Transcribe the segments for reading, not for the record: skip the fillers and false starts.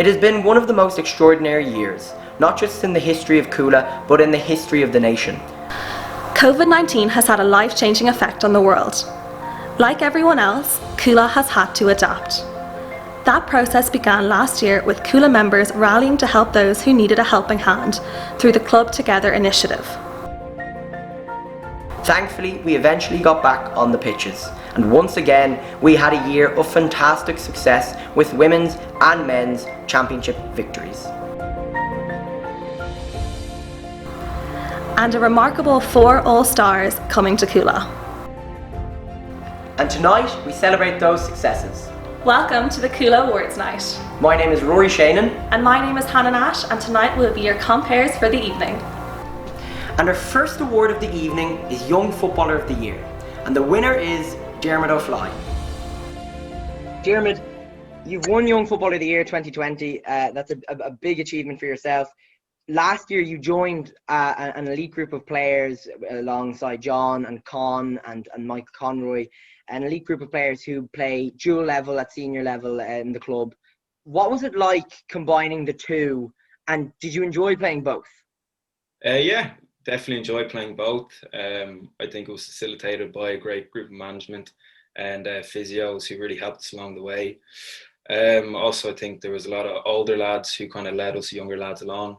It has been one of the most extraordinary years, not just in the history of Cuala, but in the history of the nation. COVID-19 has had a life-changing effect on the world. Like everyone else, Cuala has had to adapt. That process began last year with Cuala members rallying to help those who needed a helping hand through the Club Together initiative. Thankfully, we eventually got back on the pitches, and once again, we had a year of fantastic success with women's and men's championship victories. And a remarkable 4 All-Stars coming to Cuala. And tonight, we celebrate those successes. Welcome to the Cuala Awards Night. My name is Ruairi Sheanon. And my name is Hannah Nash, and tonight will be your compares for the evening. And our first award of the evening is Young Footballer of the Year. And the winner is Diarmuid O'Fly. Diarmuid, you've won Young Footballer of the Year 2020. That's a big achievement for yourself. Last year you joined an elite group of players alongside John and Con and Mike Conroy, an elite group of players who play dual level at senior level in the club. What was it like combining the two, and did you enjoy playing both? Yeah, definitely enjoyed playing both. I think it was facilitated by a great group of management and physios who really helped us along the way. Also, I think there was a lot of older lads who kind of led us younger lads along.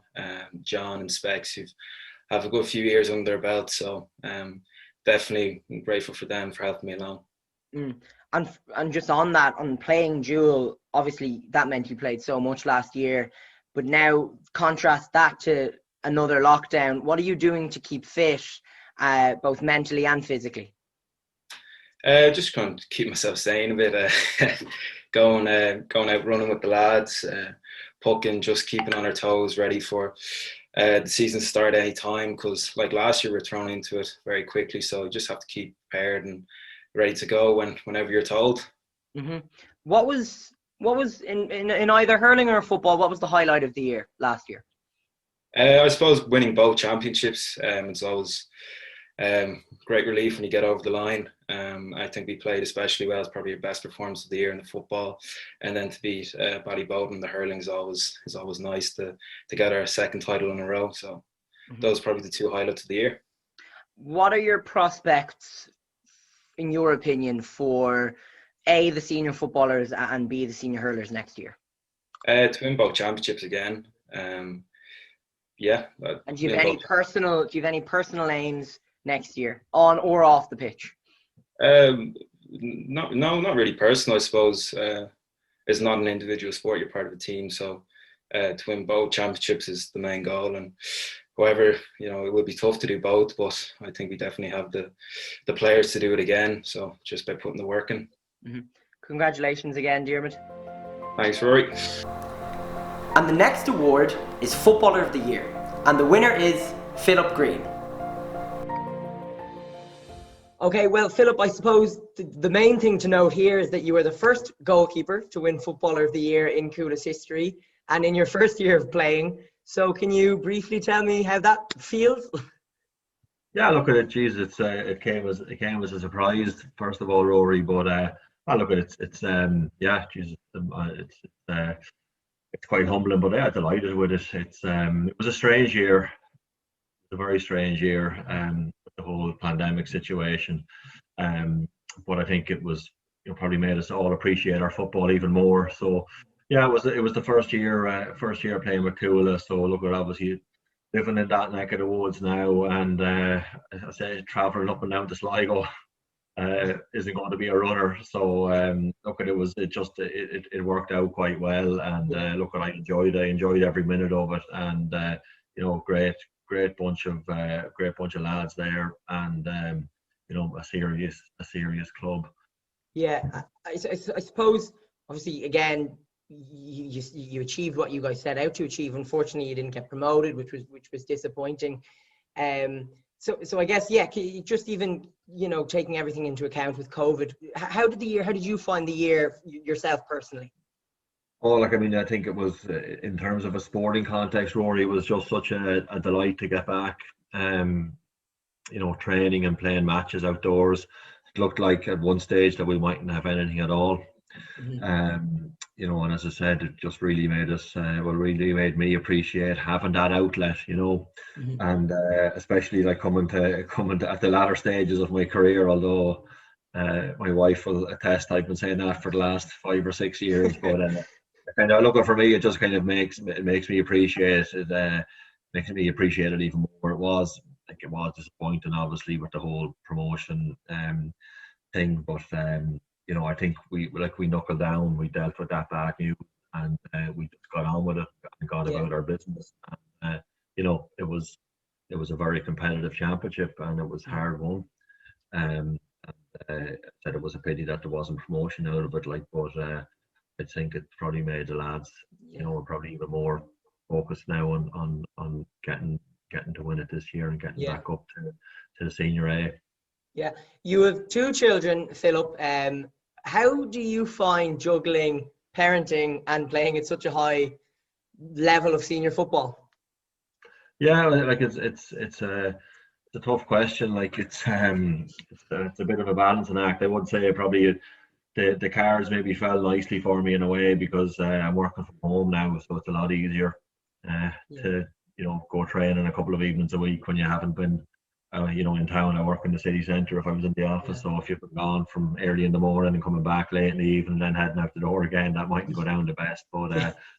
John and Specs, who have a good few years under their belt, so definitely grateful for them for helping me along. And just on that, on playing dual, obviously that meant you played so much last year, but now contrast that to another lockdown. What are you doing to keep fit, both mentally and physically? Just kind of keep myself sane a bit. Going out running with the lads, pucking, just keeping on our toes, ready for the season to start any time. Because like last year, we're thrown into it very quickly, so you just have to keep prepared and ready to go whenever you're told. Mm-hmm. What was in either hurling or football? What was the highlight of the year last year? I suppose winning both championships. It's always great relief when you get over the line. I think we played especially well. It's probably your best performance of the year in the football, and then to beat Ballyboden in the hurling is always nice to get our second title in a row. So those are probably the two highlights of the year. What are your prospects, in your opinion, for A, the senior footballers, and B, the senior hurlers next year? To win both championships again. Yeah. And do you have any personal aims next year, on or off the pitch? Not really personal. I suppose it's not an individual sport. You're part of a team, so to win both championships is the main goal. And however, it will be tough to do both, but I think we definitely have the players to do it again. So just by putting the work in. Mm-hmm. Congratulations again, Diarmuid. Thanks, Rory. And the next award is Footballer of the Year, and the winner is Philip Green. Okay, well, Philip, I suppose the main thing to note here is that you were the first goalkeeper to win Footballer of the Year in Cuala's history, and in your first year of playing. So can you briefly tell me how that feels? Yeah, look at it. Geez, it came as a surprise, first of all, Rory. But look at it. It's quite humbling. But yeah, delighted with it. It was a strange year. It was a very strange year. The whole pandemic situation. But I think it was probably made us all appreciate our football even more. So yeah, it was the first year playing with Cuala. So look, we're obviously living in that neck of the woods now, and as I say, travelling up and down to Sligo isn't going to be a runner. So look, it worked out quite well, and look, I enjoyed every minute of it, and great bunch of lads there, and a serious club. Yeah, I suppose obviously again you achieved what you guys set out to achieve. Unfortunately, you didn't get promoted, which was disappointing. So I guess just even taking everything into account with COVID, how did you find the year yourself personally? Oh, I think it was, in terms of a sporting context, Rory, it was just such a delight to get back, training and playing matches outdoors. It looked like at one stage that we mightn't have anything at all. You know, and as I said, it just really made us, really made me appreciate having that outlet, you know, and especially like coming to at the latter stages of my career, although my wife will attest I've been saying that for the last 5 or 6 years, but kind of looking for me, it just kind of makes me appreciate it, makes me appreciate it even more. It was disappointing, obviously, with the whole promotion thing, but you know, I think we knuckled down, we dealt with that bad news, and we just got on with it and got about our business. And, you know, it was a very competitive championship, and it was hard won. Said it was a pity that there wasn't promotion out of it, like, but I think it probably made the lads, you know, probably even more focused now on getting to win it this year and getting back up to the senior A. Yeah, you have 2 children, Philip. How do you find juggling parenting and playing at such a high level of senior football? Yeah, like it's a tough question. Like it's a bit of a balancing act. I would say probably the cars maybe fell nicely for me in a way, because I'm working from home now, so it's a lot easier to, you know, go training a couple of evenings a week when you haven't been you know, in town. I work in the city centre if I was in the office, so if you've been gone from early in the morning and coming back late in the evening and then heading out the door again, that mightn't go down the best. But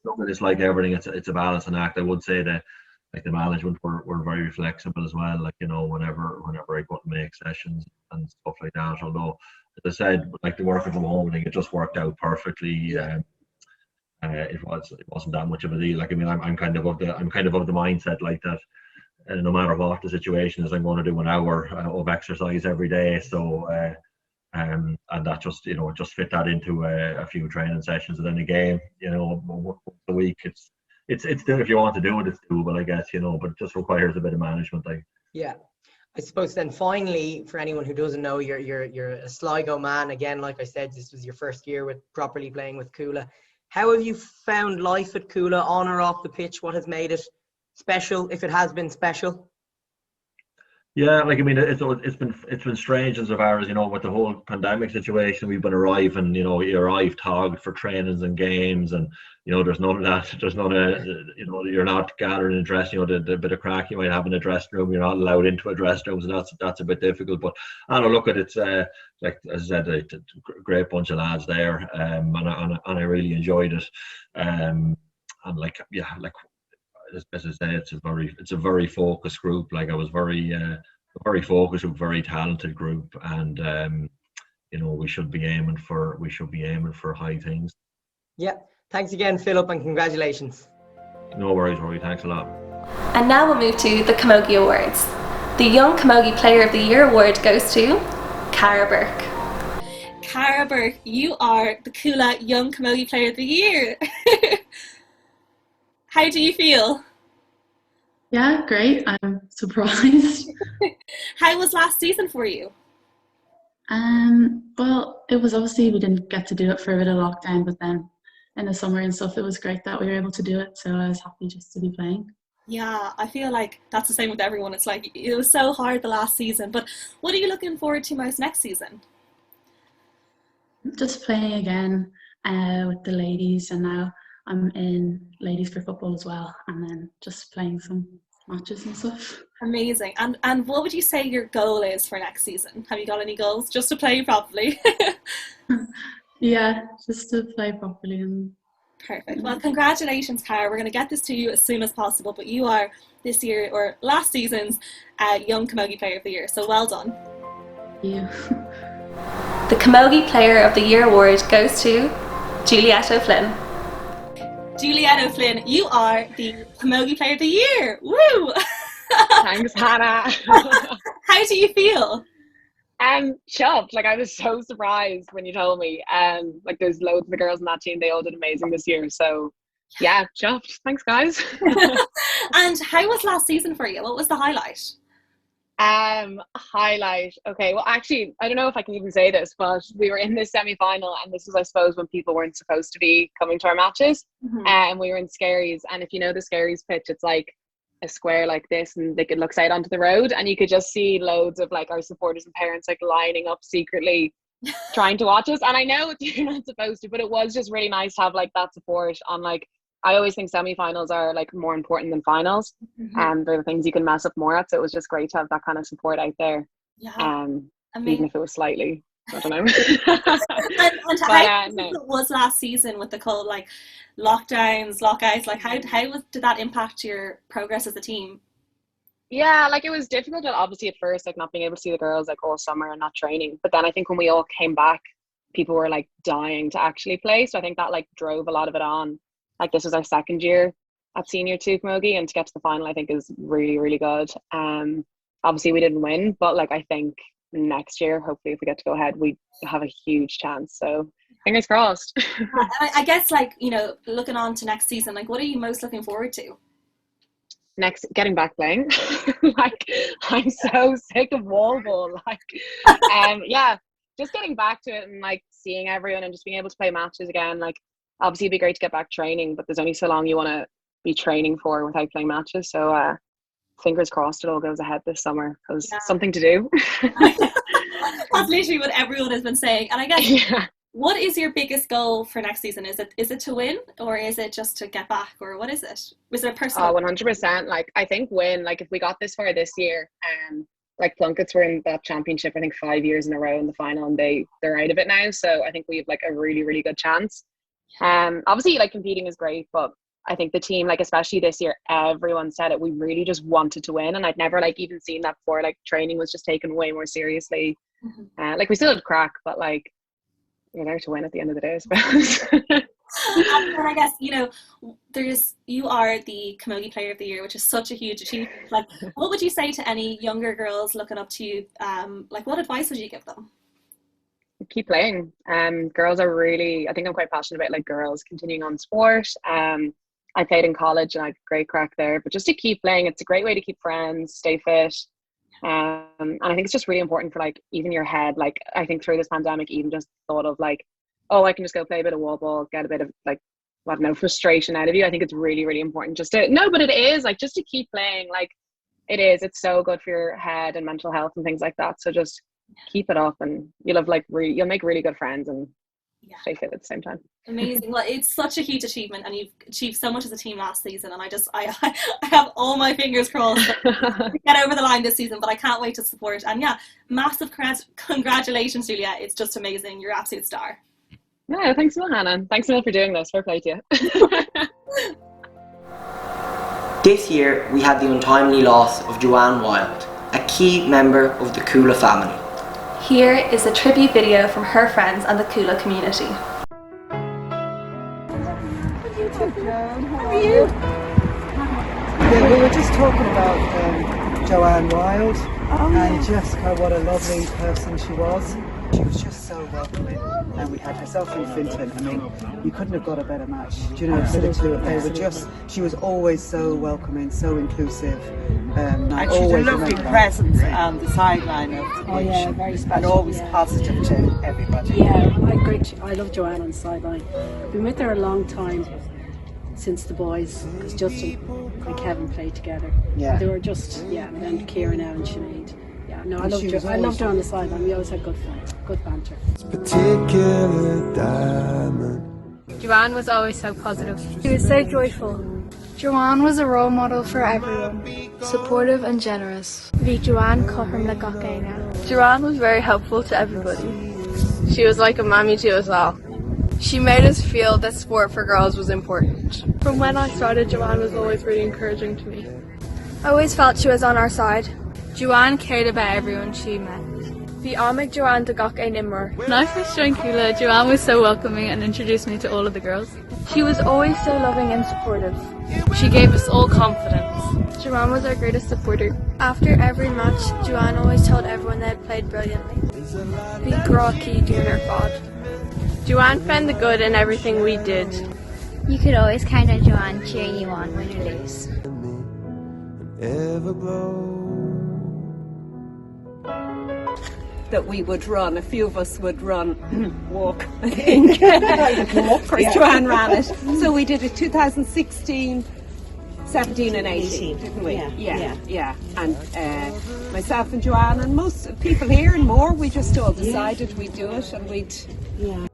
look, it's like everything, it's a balancing act. I would say that like the management were very flexible as well, like, you know, whenever I couldn't make sessions and stuff like that. Although, as I said, like the working from home thing, it just worked out perfectly. It wasn't that much of a deal. Like, I mean, I'm kind of of the mindset like that. No matter what the situation is, I'm going to do an hour of exercise every day. So, and that just, you know, just fit that into a few training sessions and then a game, you know, once a week. It's still, if you want to do it, it's doable, I guess, you know, but it just requires a bit of management. Like. Yeah, I suppose then finally, for anyone who doesn't know, you're a Sligo man. Again, like I said, this was your first year with properly playing with Cuala. How have you found life at Cuala, on or off the pitch? What has made it special, if it has been special? Yeah, like, I mean, it's been strange as far as, you know, with the whole pandemic situation. We've been arriving, you know, you arrive togged for trainings and games, and, you know, there's none of that. There's none of, you know, you're not gathering and dressing, you know, the bit of crack you might have in a dressing room, you're not allowed into a dressing room, so that's a bit difficult. But I don't look at it, like, as I said, a great bunch of lads there, and I really enjoyed it, and like, yeah, like, as I say, it's a very focused group. Like, I was very focused, with very talented group, and you know, we should be aiming for high things. Yeah, thanks again, Philip, and congratulations. No worries, Rory. Thanks a lot. And now we'll move to the Camogie Awards. The Young Camogie Player of the Year award goes to Cara Burke. Cara Burke, you are the Cuala Young Camogie Player of the Year. How do you feel? Yeah, great. I'm surprised. How was last season for you? Well, it was obviously, we didn't get to do it for a bit of lockdown, but then in the summer and stuff, it was great that we were able to do it. So I was happy just to be playing. Yeah, I feel like that's the same with everyone. It's like, it was so hard the last season, but what are you looking forward to most next season? Just playing again with the ladies, and now I'm in ladies for football as well, and then just playing some matches and stuff. Amazing. And what would you say your goal is for next season? Have you got any goals? Just to play properly? Yeah, just to play properly. And perfect. Well, congratulations, Cara. We're going to get this to you as soon as possible, but you are this year, or last season's, Young Camogie Player of the Year, so well done. Thank you. The Camogie Player of the Year award goes to Juliette O'Flynn. Juliette O'Flynn, you are the Camogie Player of the Year. Woo! Thanks, Hannah. How do you feel? Shocked. Like, I was so surprised when you told me. Like, there's loads of the girls in that team. They all did amazing this year. So, yeah, shocked. Thanks, guys. And how was last season for you? What was the highlight? Highlight. Okay, well, actually, I don't know if I can even say this, but we were in this semi-final, and this was, I suppose, when people weren't supposed to be coming to our matches. And we were in Scaries, and if you know the Scaries pitch, it's like a square like this, and like it looks out onto the road, and you could just see loads of like our supporters and parents like lining up secretly trying to watch us. And I know you're not supposed to, but it was just really nice to have like that support on like, I always think semi-finals are like more important than finals, and they're the things you can mess up more at. So it was just great to have that kind of support out there. Yeah. Even if it was slightly, I don't know. and how it was last season with the cold like lockdowns, lockouts, like how did that impact your progress as a team? Yeah, like it was difficult obviously at first, like not being able to see the girls like all summer and not training. But then I think when we all came back, people were like dying to actually play. So I think that like drove a lot of it on. Like this was our second year at Senior 2 Camogie, and to get to the final I think is really, really good. Obviously we didn't win, but like I think next year, hopefully if we get to go ahead, we have a huge chance. So fingers crossed. I guess like, you know, looking on to next season, like what are you most looking forward to? Next, getting back playing. Like I'm so sick of wall ball. Like yeah, just getting back to it and like seeing everyone and just being able to play matches again. Like obviously it'd be great to get back training, but there's only so long you want to be training for without playing matches. So fingers crossed it all goes ahead this summer, because something to do. That's literally what everyone has been saying. And I guess what is your biggest goal for next season? Is it to win, or is it just to get back, or what is it? Was it a personal? 100%. Like I think win. Like if we got this far this year, like Plunkets were in that championship I think 5 years in a row in the final, and they're out of it now. So I think we have like a really, really good chance. Obviously like competing is great, but I think the team, like especially this year, everyone said it, we really just wanted to win, and I'd never like even seen that before. Like training was just taken way more seriously. Like we still had crack, but like you're there to win at the end of the day, I suppose. And I guess, you know, you are the Camogie Player of the Year, which is such a huge achievement. Like what would you say to any younger girls looking up to you? Like what advice would you give them? Keep playing. Girls are really, I think I'm quite passionate about like girls continuing on sport. I played in college and I had great crack there, but just to keep playing, it's a great way to keep friends, stay fit. And I think it's just really important for like even your head. Like I think through this pandemic, even just thought of like, oh, I can just go play a bit of wall ball, get a bit of like, I don't know, frustration out of you. I think it's really, really important just to, no, but it is like just to keep playing. Like it's so good for your head and mental health and things like that. So just keep it up and you'll have like you'll make really good friends and stay fit at the same time. Amazing. Well, it's such a huge achievement, and you've achieved so much as a team last season, and I have all my fingers crossed to get over the line this season, but I can't wait to support. And yeah, massive congratulations, Julia. It's just amazing. You're an absolute star. Yeah, thanks a lot, Hannah. Thanks a lot for doing this. Fair play to you. This year we had the untimely loss of Joanne Wild, a key member of the Cuala family. Here is a tribute video from her friends and the Cuala community. How are you? Yeah, we were just talking about Joanne Wild and Jessica, what a lovely person she was. She was just so welcoming, and we had herself and Finton. I mean, you couldn't have got a better match. Do you know, for the two of them? They were just, she was always so welcoming, so inclusive. And she's a lovely presence on the sideline of the pitch, very special, and always positive to everybody. Yeah, I agree. I love Joanne on the sideline. Been with her a long time, since the boys, because Justin and Kevin played together. Yeah, they were just and then Kieran now and Sinead. Yeah, no, I loved her on the sideline. We always had good fun, good banter. Joanne was always so positive. She was so joyful. Joanne was a role model for everyone. Supportive and generous. Bhí Joanne Cothram le GAA now. Joanne was very helpful to everybody. She was like a mammy to us all. She made us feel that sport for girls was important. From when I started, Joanne was always really encouraging to me. I always felt she was on our side. Joanne cared about everyone she met. Bhí Amig Joanne de GAA Nimmer. When I first joined Cuala, Joanne was so welcoming and introduced me to all of the girls. She was always so loving and supportive. She gave us all confidence. Joanne was our greatest supporter. After every match, Joanne always told everyone they had played brilliantly. Bhí Graki Junior Fod. Joanne found the good in everything we did. You could always count on Joanne cheering you on when you lose. That we would run, a few of us would walk. Joanne ran it. So we did it 2016, 17 and 18, didn't we? Yeah. And myself and Joanne and most people here and more, we just all decided we'd do it, and we'd. Yeah.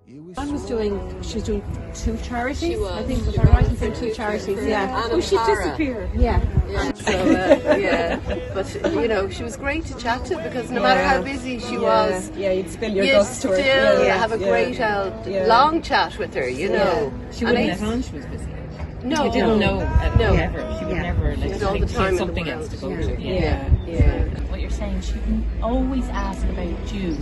She was doing 2 charities. She was. I think was I right in saying 2 charities? Yeah. Oh, she disappeared. Yeah. So but you know, she was great to chat to because no matter how busy she was, you'd spill your you'd guts to her. still have a great long chat with her. You know, she wouldn't have known she was busy. No, you didn't know never. She would never like all the she time had something else to go to. Yeah. What you're saying, she didn't always ask about you.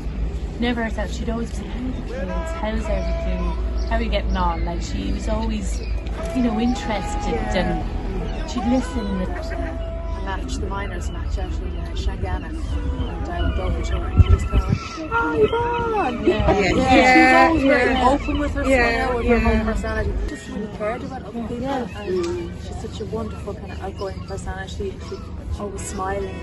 Never herself. She'd always say, "How are the kids? How's everything? How are you getting on?" Like she was always, interested, and she'd listen. I managed the minors match out in Shanghai, and I went over to her and she was kind of like, "Oh my God!" She was always very open with her, with her whole personality. Just really cared about other people. And she's such a wonderful kind of outgoing personality, and she's always smiling.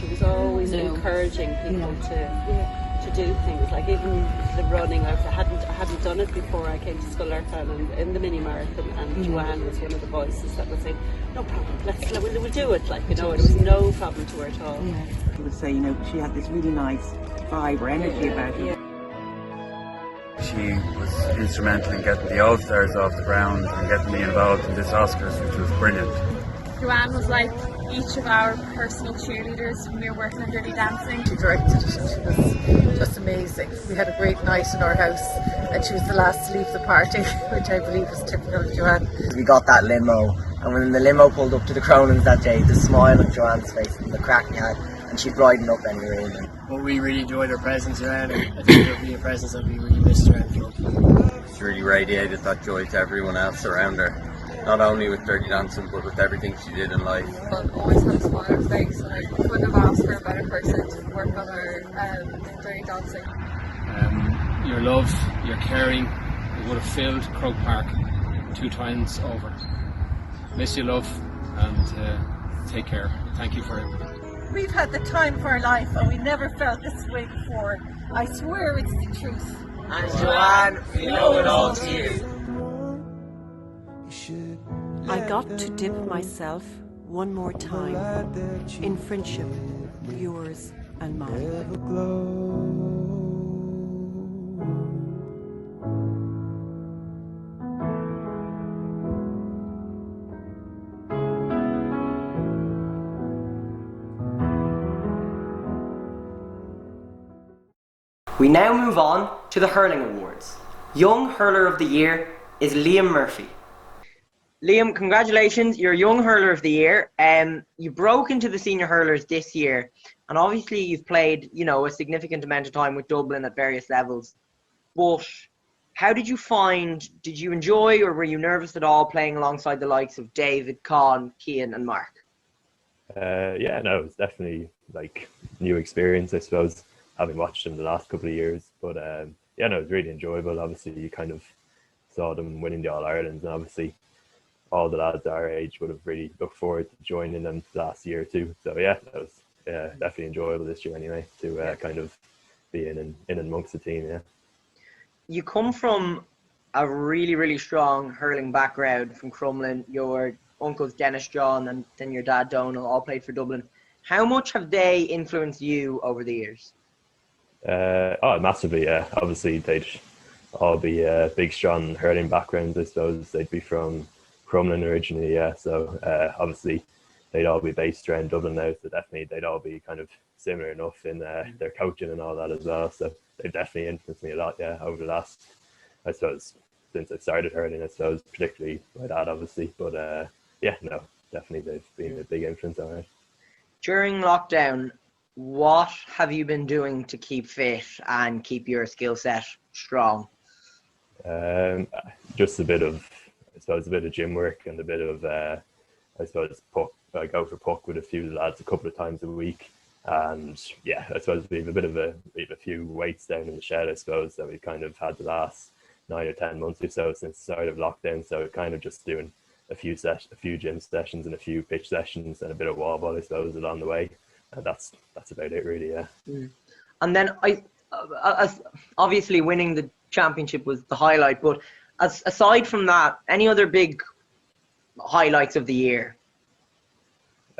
She was always encouraging people to do things, like even the running. I hadn't done it before I came to Scullerton and in the mini marathon, and Joanne was one of the voices that would say, "No problem, we'll do it." Like, it was no problem to her at all. She would say, she had this really nice vibe or energy about her. She was instrumental in getting the All-Stars off the ground and getting me involved in this Oscars, which was brilliant. Joanne was like each of our personal cheerleaders when we were working on Dirty Dancing. She directed it. She was just amazing. We had a great night in our house, and she was the last to leave the party, which I believe was typical of Joanne. We got that limo, and when the limo pulled up to the Cronins that day, the smile on Joanne's face and the crack we had, and she brightened up anyway. Well, we really enjoyed her presence around, and I think it would be a presence that we really missed around the club. She really radiated that joy to everyone else around her. Not only with Dirty Dancing, but with everything she did in life. Always had a smile on her face, and I couldn't have asked for a better person to work on her Dirty Dancing. Your love, your caring, it would have filled Croke Park 2 times over. Miss you, love, and take care. Thank you for everything. We've had the time of our life, and we never felt this way before. I swear it's the truth. And Joanne, we owe it all to you. I got to dip myself one more time in friendship, yours and mine. We now move on to the Hurling Awards. Young Hurler of the Year is Liam Murphy. Liam, congratulations, you're Young Hurler of the Year. You broke into the senior hurlers this year, and obviously you've played, a significant amount of time with Dublin at various levels. But how did you enjoy, or were you nervous at all playing alongside the likes of David, Con, Cian and Mark? It was definitely like new experience, I suppose, having watched them the last couple of years. But it was really enjoyable. Obviously you kind of saw them winning the All-Irelands, and obviously all the lads our age would have really looked forward to joining them last year too. So that was definitely enjoyable this year anyway, to kind of be in and amongst the team. You come from a really, really strong hurling background from Crumlin. Your uncles Dennis John and then your dad Donal all played for Dublin. How much have they influenced you over the years? Massively, yeah. Obviously they'd all be big strong hurling backgrounds. I suppose they'd be from Crumlin originally, so obviously they'd all be based around Dublin now, so definitely they'd all be kind of similar enough in their coaching and all that as well. So they've definitely influenced me a lot, over the last, I suppose, since I started hurling, I suppose, particularly my dad obviously, but definitely they've been a big influence on it. During lockdown, what have you been doing to keep fit and keep your skill set strong? Just a bit of gym work and a bit of puck. I go for puck with a few lads a couple of times a week, and I suppose we have a few weights down in the shed, I suppose, that we've kind of had the last 9 or 10 months or so since the start of lockdown. So kind of just doing a few gym sessions and a few pitch sessions and a bit of wall ball, I suppose, along the way. And that's about it really. And then obviously winning the championship was the highlight, but aside from that, any other big highlights of the year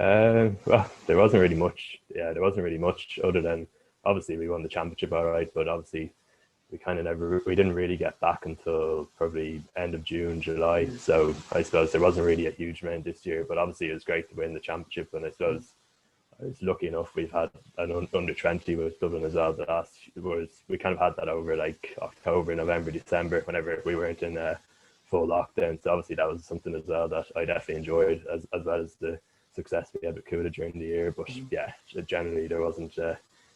Well, there wasn't really much. Yeah, there wasn't really much other than obviously we won the championship all right, but obviously we didn't really get back until probably end of June, July. So I suppose there wasn't really a huge amount this year, but obviously it was great to win the championship. And I suppose I was lucky enough we've had an under 20 with Dublin as well. We kind of had that over like October, November, December, whenever we weren't in full lockdown. So obviously that was something as well that I definitely enjoyed, as well as the success we had with Cuala during the year. But yeah, generally there wasn't.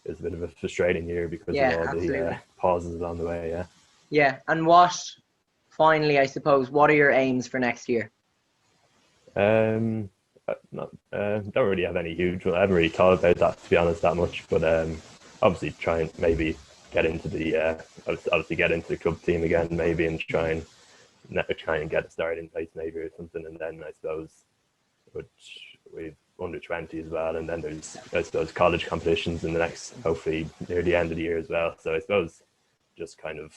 It was a bit of a frustrating year because of all the pauses along the way. Yeah. Yeah, and finally, I suppose, what are your aims for next year? Don't really have any huge one. I haven't really thought about that, to be honest, that much. But obviously try and maybe get into the club team again, maybe, and try and get a start in place maybe or something. And then I suppose we've under 20 as well, and then there's I suppose college competitions in the next, hopefully near the end of the year as well. So I suppose just kind of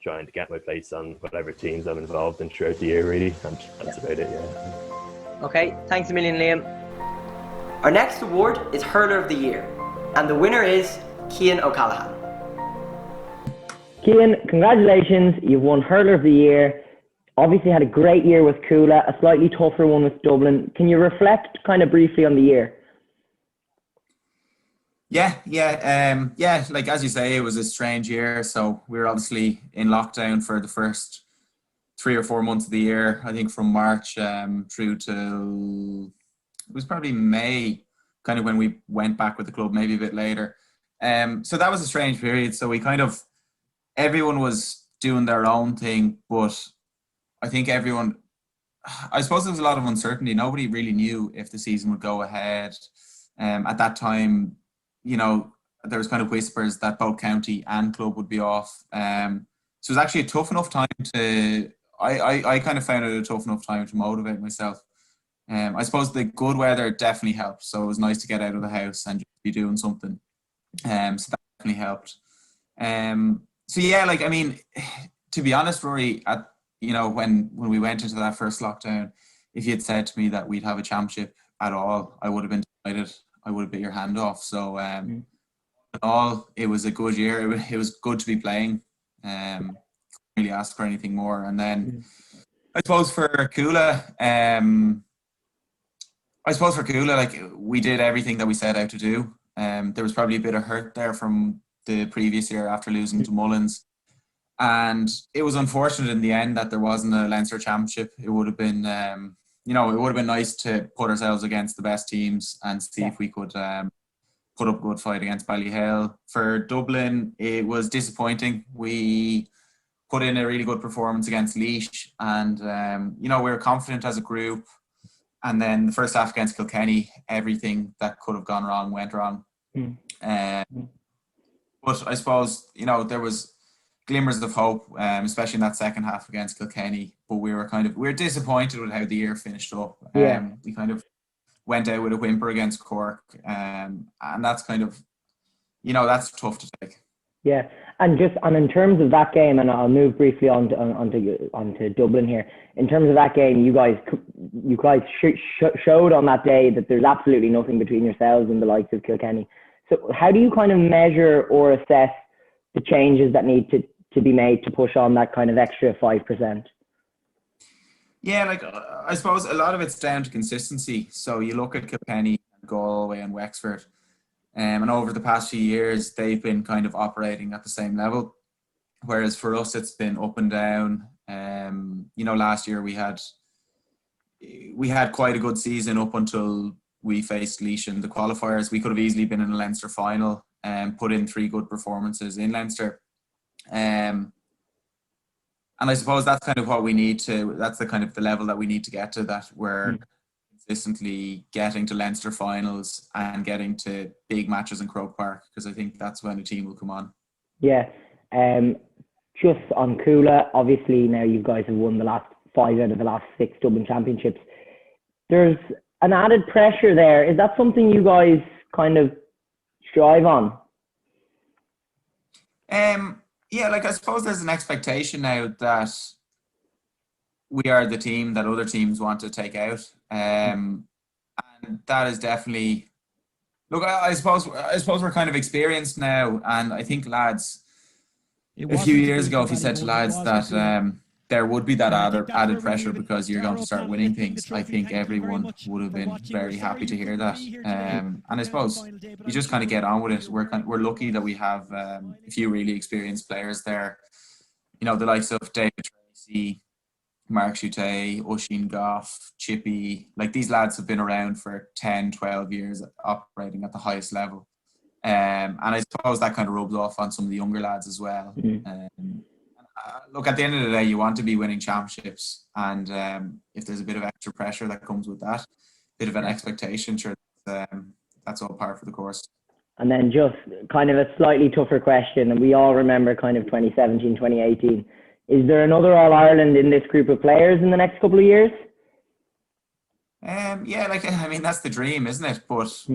trying to get my place on whatever teams I'm involved in throughout the year, really, and that's about it. Yeah. Okay, thanks a million, Liam. Our next award is Hurler of the Year, and the winner is Cian O'Callaghan. Cian, congratulations, you've won Hurler of the Year. Obviously had a great year with Cuala, a slightly tougher one with Dublin. Can you reflect kind of briefly on the year? Yeah. Like as you say, it was a strange year. So we were obviously in lockdown for the first 3 or 4 months of the year. I think from March through till it was probably May, kind of when we went back with the club, maybe a bit later. So that was a strange period. So everyone was doing their own thing, but I think I suppose there was a lot of uncertainty. Nobody really knew if the season would go ahead. At that time, there was kind of whispers that both county and club would be off. So it was actually a tough enough time I kind of found it a tough enough time to motivate myself. I suppose the good weather definitely helped. So it was nice to get out of the house and just be doing something. So that definitely helped. So yeah, to be honest, Rory, when we went into that first lockdown, if you had said to me that we'd have a championship at all, I would have been delighted. I would have bit your hand off. So in all, it was a good year. It was good to be playing. Couldn't really ask for anything more. And then I suppose for Cuala, we did everything that we set out to do. There was probably a bit of hurt there from the previous year after losing to Mullins. And it was unfortunate in the end that there wasn't a Leinster Championship. It would have been, it would have been nice to put ourselves against the best teams and see if we could put up a good fight against Ballyhale. For Dublin, it was disappointing. We put in a really good performance against Laois, and we were confident as a group. And then the first half against Kilkenny, everything that could have gone wrong went wrong. But I suppose there was glimmers of hope, especially in that second half against Kilkenny. But we were disappointed with how the year finished up. We kind of went out with a whimper against Cork, and that's kind of, that's tough to take. Yeah, and in terms of that game, and I'll move briefly onto Dublin here. In terms of that game, you guys showed on that day that there's absolutely nothing between yourselves and the likes of Kilkenny. So how do you kind of measure or assess the changes that need to be made to push on that kind of extra 5%? Yeah, I suppose a lot of it's down to consistency. So you look at Kilkenny, Galway and Wexford, and over the past few years, they've been kind of operating at the same level. Whereas for us, it's been up and down. Last year we had quite a good season up until we faced Laois in the qualifiers. We could have easily been in a Leinster final and put in 3 good performances in Leinster. And I suppose that's kind of what we need to, that's the kind of the level that we need to get to, that we're consistently getting to Leinster finals and getting to big matches in Croke Park, because I think that's when the team will come on. Yeah. Just on Cuala, obviously now you guys have won the last 5 out of the last 6 Dublin championships. There's an added pressure there. Is that something you guys kind of strive on? Yeah, I suppose there's an expectation now that we are the team that other teams want to take out. And that is definitely. Look, I suppose we're kind of experienced now, and I think lads, a few years ago, if you said to lads that there would be that added pressure because you're going to start winning things, I think everyone would have been very happy to hear that. And I suppose you just kind of get on with it. We're lucky that we have a few really experienced players there. You know, the likes of David Tracy, Mark Chute, Oisin Goff, Chippy. Like, these lads have been around for 10, 12 years operating at the highest level. And I suppose that kind of rubs off on some of the younger lads as well. Look, at the end of the day, you want to be winning championships, and if there's a bit of extra pressure that comes with that, bit of an expectation, sure, that's all par for the course. And then just kind of a slightly tougher question, and we all remember kind of 2017, 2018. Is there another All-Ireland in this group of players in the next couple of years? Yeah, like, I mean, that's the dream, isn't it? But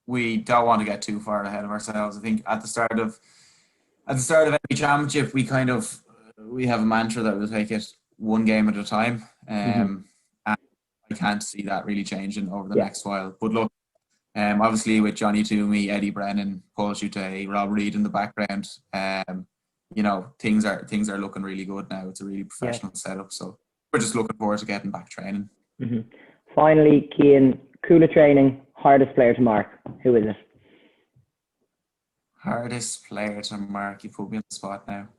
we don't want to get too far ahead of ourselves. I think at the start of every championship, we have a mantra that we'll take it one game at a time. And I can't see that really changing over the next while. But look, obviously with Johnny Toomey, Eddie Brennan, Paul Chute, Rob Reid in the background, you know, things are looking really good now. It's a really professional setup. So we're just looking forward to getting back training. Finally, Cian, Cuala training, hardest player to mark. Who is it? Hardest player to mark. You put me on the spot now.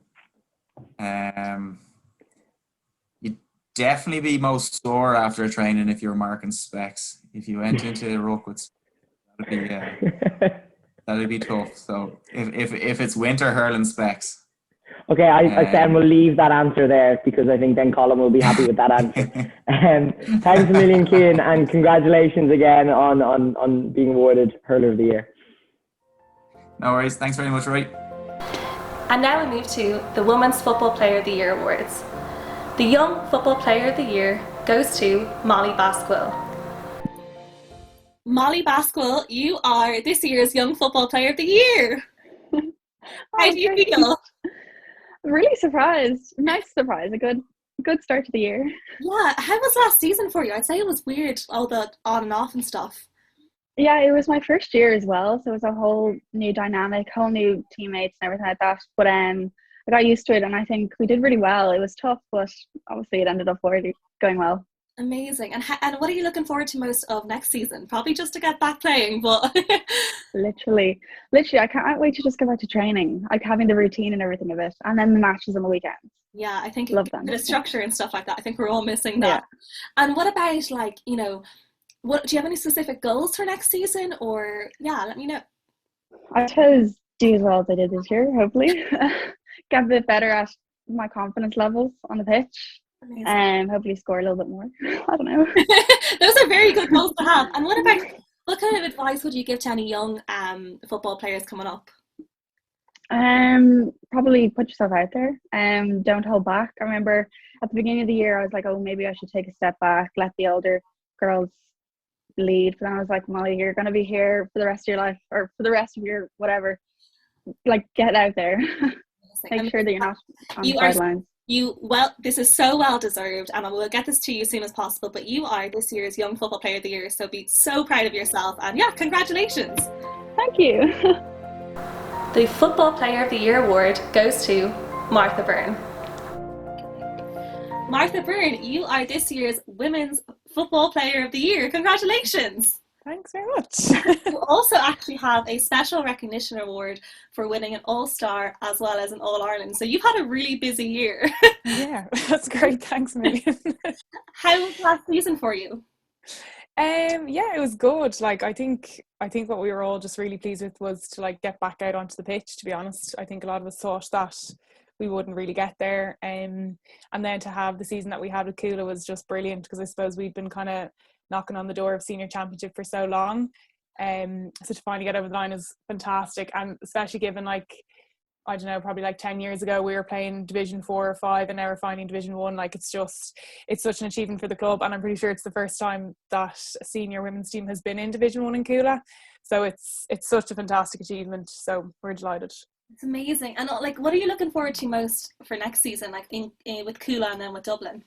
You'd definitely be most sore after training if you were marking specs. If you went into a ruck with, that'd be tough. So if it's winter hurling specs. Okay, I said we'll leave that answer there because I think then Colin will be happy with that answer. Thanks a million, Cian, and congratulations again on being awarded Hurler of the Year. No worries. Thanks very much, Roy. And now we move to the Women's Football Player of the Year awards. The Young Football Player of the Year goes to Molly Basquill. Molly Basquill, you are this year's Young Football Player of the Year. How do you feel? I'm really surprised. Nice surprise. A good start to the year. Yeah. How was last season for you? I'd say it was weird, all the on and off and stuff. Yeah, it was my first year as well, so it was a whole new dynamic, whole new teammates and everything like that. But I got used to it, and I think we did really well. It was tough, but obviously it ended up going well. Amazing. And what are you looking forward to most of next season? Probably just to get back playing, but literally, I can't wait to just go back to training, like having the routine and everything of it, and then the matches on the weekends. Yeah, I think love them. The structure and stuff like that. I think we're all missing that. Yeah. And what about, like, you know, do you have any specific goals for next season? Or let me know. I chose do as well as I did this year. Hopefully, get a bit better at my confidence levels on the pitch. And hopefully score a little bit more. I don't know. Those are very good goals to have. And what kind of advice would you give to any young football players coming up? Probably put yourself out there. Don't hold back. I remember at the beginning of the year I was like, oh, maybe I should take a step back, let the older girls lead. But then I was like, Molly, you're going to be here for the rest of your life, or for the rest of your whatever. Like, get out there. Make sure that you're not on the sidelines. This is so well deserved, and I will get this to you as soon as possible, but you are this year's Young Football Player of the Year, so be so proud of yourself, and congratulations. Thank you. The Football Player of the Year award goes to Martha Byrne. Martha Byrne, you are this year's Women's Football Player of the Year. Congratulations. Thanks very much. You also actually have a special recognition award for winning an All-Star as well as an All-Ireland. So you've had a really busy year. Yeah, that's great. Thanks, Megan. How was last season for you? Yeah, it was good. Like, I think what we were all just really pleased with was to get back out onto the pitch, to be honest. I think a lot of us thought that we wouldn't really get there. And then to have the season that we had with Cuala was just brilliant, because I suppose we'd been kind of knocking on the door of senior championship for so long, so to finally get over the line is fantastic. And especially given, I don't know, probably 10 years ago we were playing Division 4 or 5 and now we're finding Division 1. It's such an achievement for the club, and I'm pretty sure it's the first time that a senior women's team has been in Division 1 in Cuala, so it's such a fantastic achievement, so we're delighted. It's amazing. And what are you looking forward to most for next season, with Cuala and then with Dublin?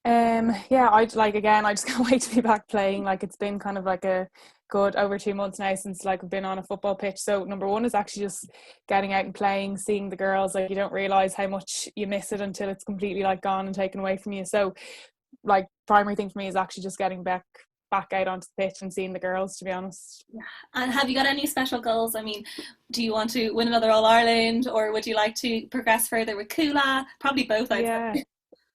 Yeah, I just can't wait to be back playing. Like, it's been kind of like a good over 2 months now since like I've been on a football pitch. So number one is actually just getting out and playing, seeing the girls. Like, you don't realize how much you miss it until it's completely like gone and taken away from you. So like primary thing for me is actually just getting back out onto the pitch and seeing the girls, to be honest. Yeah. And have you got any special goals? I mean, do you want to win another All-Ireland, or would you like to progress further with Cuala? Probably both, I'd say.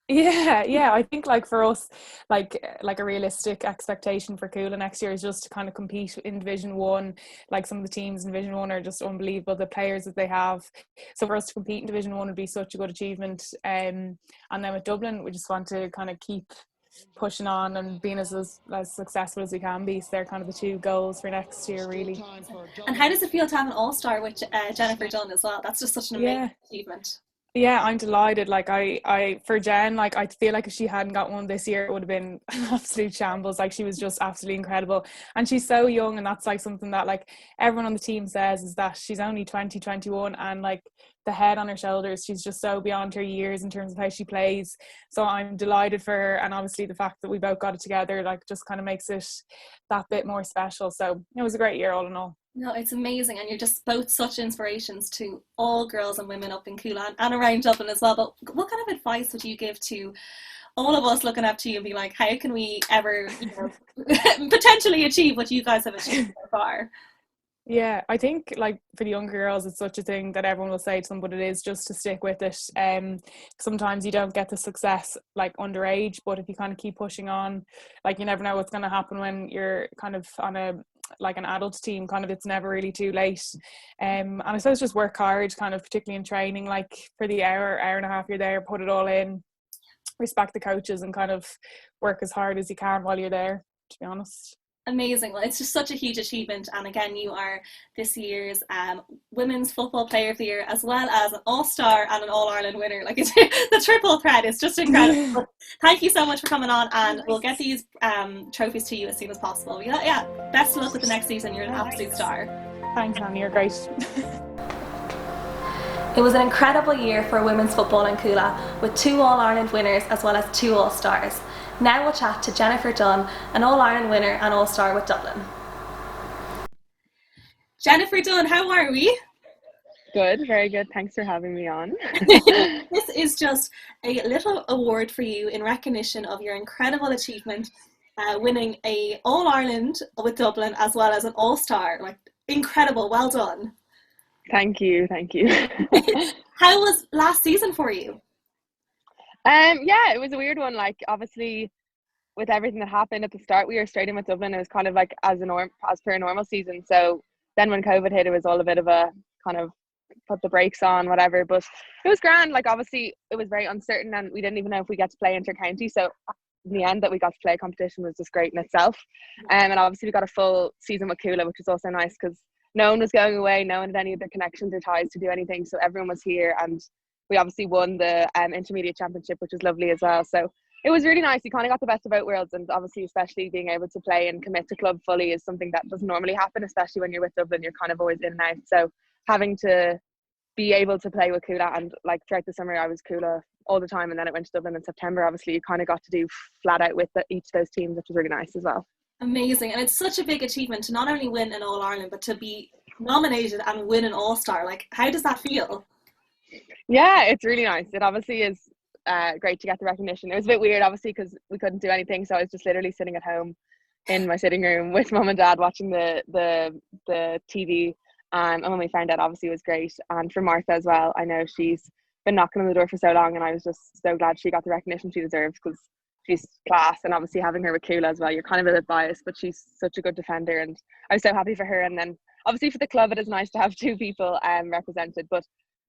Yeah. I think like for us, like a realistic expectation for Cuala next year is just to kind of compete in Division 1. Like, some of the teams in Division 1 are just unbelievable, the players that they have. So for us to compete in Division 1 would be such a good achievement. And then with Dublin, we just want to kind of keep pushing on and being as successful as we can be. So they're kind of the two goals for next year, really. And how does it feel to have an all-star with Jennifer Dunn as well? That's just such an amazing achievement. Yeah, I'm delighted. Like, I for Jen, like, I feel like if she hadn't got one this year, it would have been an absolute shambles. Like, she was just absolutely incredible, and she's so young, and that's like something that like everyone on the team says, is that she's only 21, and like the head on her shoulders, she's just so beyond her years in terms of how she plays. So I'm delighted for her, and obviously the fact that we both got it together like just kind of makes it that bit more special. So it was a great year all in all. No, it's amazing, and you're just both such inspirations to all girls and women up in Cuala and around Dublin as well. But what kind of advice would you give to all of us looking up to you and be like, how can we ever, potentially achieve what you guys have achieved so far? Yeah, I think like for the younger girls, it's such a thing that everyone will say to them, but it is just to stick with it. Sometimes you don't get the success like underage, but if you kind of keep pushing on, like, you never know what's going to happen when you're kind of on an adult team. Kind of, it's never really too late. And I suppose just work hard, kind of particularly in training, like for the hour and a half you're there, put it all in, respect the coaches, and kind of work as hard as you can while you're there, to be honest. Amazing. Well, it's just such a huge achievement, and again, you are this year's Women's Football Player of the Year, as well as an All-Star and an All-Ireland winner. Like, it's the triple threat is just incredible. Thank you so much for coming on, and we'll get these trophies to you as soon as possible. Yeah, best of luck with the next season. You're an absolute star. Thanks, Annie, you're great. It was an incredible year for women's football in Cuala, with 2 All-Ireland winners as well as 2 All-Stars. Now we'll chat to Jennifer Dunn, an All-Ireland winner and All-Star with Dublin. Jennifer Dunn, how are we? Good, very good. Thanks for having me on. This is just a little award for you in recognition of your incredible achievement, winning a All-Ireland with Dublin as well as an All-Star. Like, incredible, well done. Thank you. How was last season for you? Yeah, it was a weird one. Like, obviously, with everything that happened at the start, we were straight in with Dublin. It was kind of like as per a normal season. So then when COVID hit, it was all a bit of a kind of put the brakes on, whatever. But it was grand. Like, obviously, it was very uncertain, and we didn't even know if we get to play inter-county. So in the end, that we got to play a competition was just great in itself. And obviously, we got a full season with Cuala, which was also nice because no one was going away. No one had any other connections or ties to do anything. So everyone was here, and we obviously won the intermediate championship, which was lovely as well. So it was really nice. You kind of got the best of both worlds, and obviously, especially being able to play and commit to club fully is something that doesn't normally happen, especially when you're with Dublin. You're kind of always in and out. So having to be able to play with Cuala, and like throughout the summer I was Cuala all the time, and then it went to Dublin in September. Obviously, you kind of got to do flat out with each of those teams, which was really nice as well. Amazing. And it's such a big achievement to not only win an All-Ireland, but to be nominated and win an All-Star. Like, how does that feel? Yeah, it's really nice. It obviously is great to get the recognition. It was a bit weird, obviously, because we couldn't do anything, so I was just literally sitting at home in my sitting room with mum and dad watching the TV. And when we found out, obviously, it was great. And for Martha as well, I know she's been knocking on the door for so long, and I was just so glad she got the recognition she deserves, because she's class. And obviously having her with Cuala as well, you're kind of a bit biased, but she's such a good defender, and I was so happy for her. And then obviously for the club, it is nice to have 2 people represented, but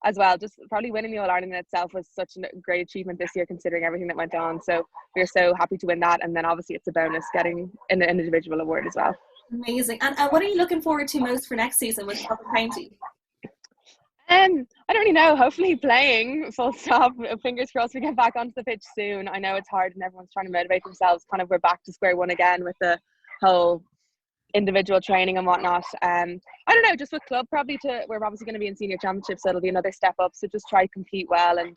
as well, just probably winning the All-Ireland in itself was such a great achievement this year, considering everything that went on. So we're so happy to win that, and then obviously it's a bonus getting an individual award as well. Amazing. And what are you looking forward to most for next season with Dublin County? I don't really know. Hopefully playing, full stop. Fingers crossed we get back onto the pitch soon. I know it's hard and everyone's trying to motivate themselves. Kind of we're back to square one again with the whole individual training and whatnot. I don't know, just with club probably we're obviously going to be in senior championships, so it'll be another step up. So just try to compete well and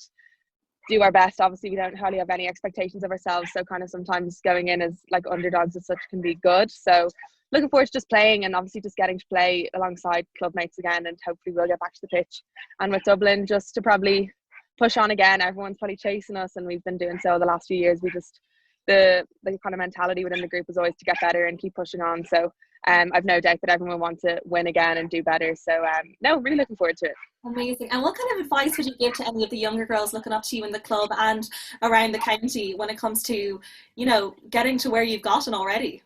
do our best. Obviously, we don't hardly have any expectations of ourselves, so kind of sometimes going in as like underdogs as such can be good. So looking forward to just playing, and obviously just getting to play alongside club mates again, and hopefully we'll get back to the pitch. And with Dublin, just to probably push on again. Everyone's probably chasing us, and we've been doing so the last few years. We just, the kind of mentality within the group is always to get better and keep pushing on. So I've no doubt that everyone wants to win again and do better. So no, really looking forward to it. Amazing. And what kind of advice would you give to any of the younger girls looking up to you in the club and around the county when it comes to, you know, getting to where you've gotten already?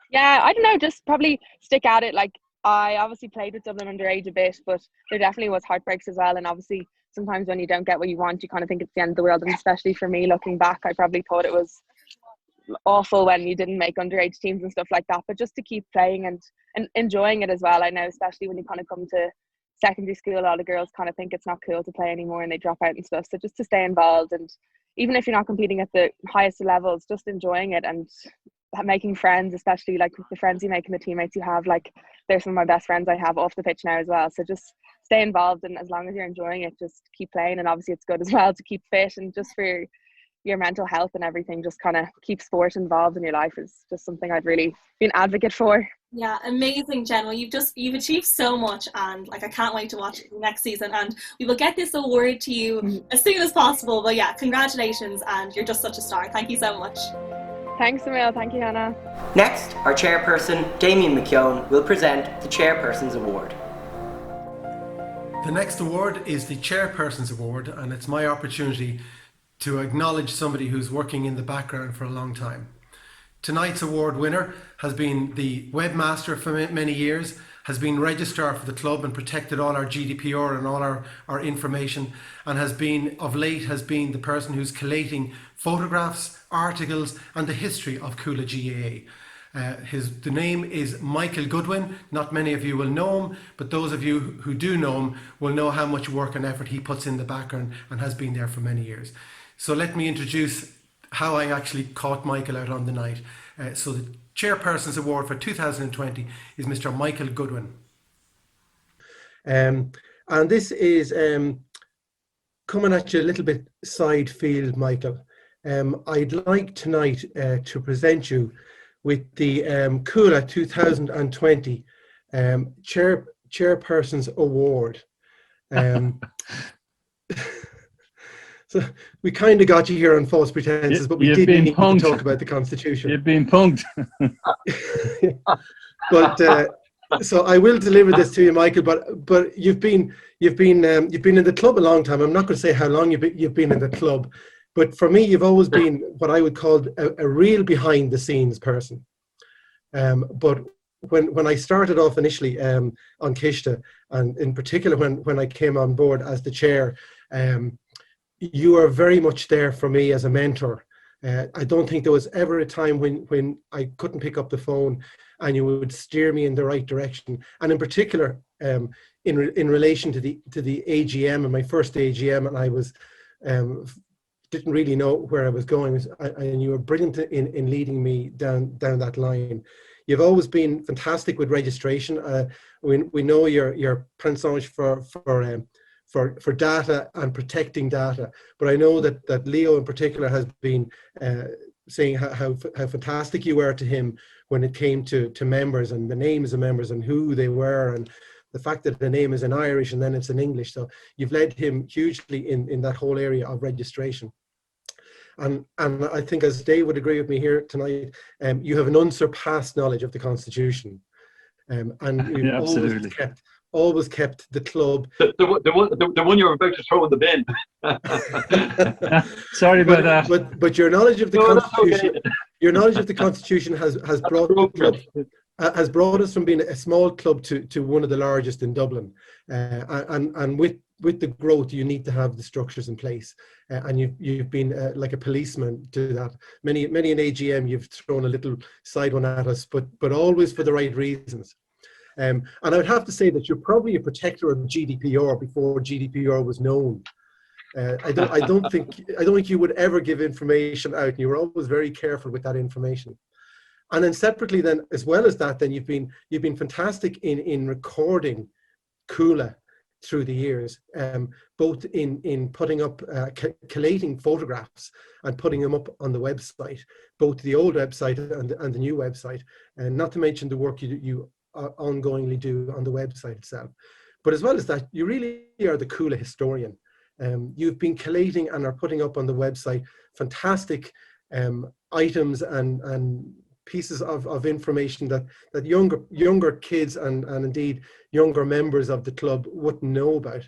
Yeah, I don't know, just probably stick at it. Like, I obviously played with Dublin underage a bit, but there definitely was heartbreaks as well. And obviously sometimes when you don't get what you want, you kind of think it's the end of the world. And especially for me, looking back, I probably thought it was awful when you didn't make underage teams and stuff like that. But just to keep playing and enjoying it as well. I know, especially when you kind of come to secondary school, all the girls kind of think it's not cool to play anymore and they drop out and stuff. So just to stay involved, and even if you're not competing at the highest levels, just enjoying it and making friends, especially like the friends you make and the teammates you have. Like, they're some of my best friends I have off the pitch now as well. So just stay involved, and as long as you're enjoying it, just keep playing. And obviously it's good as well to keep fit, and just for your mental health and everything, just kind of keep sport involved in your life is just something I'd really be an advocate for. Yeah, amazing, Jen. Well, you've achieved so much, and like I can't wait to watch next season, and we will get this award to you as soon as possible. But yeah, congratulations, and you're just such a star. Thank you so much. Thanks, Emil. Thank you, Hannah. Next, our chairperson, Damien McKeown, will present the Chairperson's Award. The next award is the Chairperson's Award, and it's my opportunity to acknowledge somebody who's working in the background for a long time. Tonight's award winner has been the webmaster for many years, has been registrar for the club and protected all our GDPR and all our information, and has been, of late, has been the person who's collating photographs, articles, and the history of Cuala GAA. The name is Michael Goodwin. Not many of you will know him, but those of you who do know him will know how much work and effort he puts in the background and has been there for many years. So let me introduce how I actually caught Michael out on the night. So the Chairperson's Award for 2020 is Mr. Michael Goodwin. And this is coming at you a little bit side field, Michael. I'd like tonight to present you with the Cuala 2020 Chairperson's Award. So we kind of got you here on false pretenses, but we didn't need to talk about the Constitution. You've been punked. But so I will deliver this to you, Michael. But you've been in the club a long time. I'm not going to say how long you've been in the club, but for me, you've always been what I would call a real behind the scenes person. But when I started off initially on Kishta, and in particular when I came on board as the chair, you are very much there for me as a mentor. I don't think there was ever a time when I couldn't pick up the phone and you would steer me in the right direction. And in particular, in relation to the AGM, and my first AGM, and I was didn't really know where I was going, and you were brilliant in leading me down that line. You've always been fantastic with registration. We know your penschant for data and protecting data, but I know that Leo in particular has been saying how fantastic you were to him when it came to members and the names of members and who they were, and the fact that the name is in Irish and then it's in English. So you've led him hugely in that whole area of registration. And I think, as Dave would agree with me here tonight, you have an unsurpassed knowledge of the Constitution, and you've always kept the club. The one you're about to throw in the bin. Sorry about that. But your knowledge of the Constitution, your knowledge of the Constitution has brought the club, has brought us from being a small club to one of the largest in Dublin, and with the growth, you need to have the structures in place, and you've been like a policeman to that. Many an AGM you've thrown a little side one at us, but always for the right reasons. And I would have to say that you're probably a protector of GDPR before GDPR was known. I don't think you would ever give information out, and you were always very careful with that information. And then separately, then as well as that, then you've been fantastic in recording Cuala through the years, both in putting up, collating photographs and putting them up on the website, both the old website and the new website, and not to mention the work you ongoingly do on the website itself. But as well as that, you really are the Cuala historian. You've been collating and are putting up on the website fantastic items and pieces of information that younger kids and indeed younger members of the club wouldn't know about.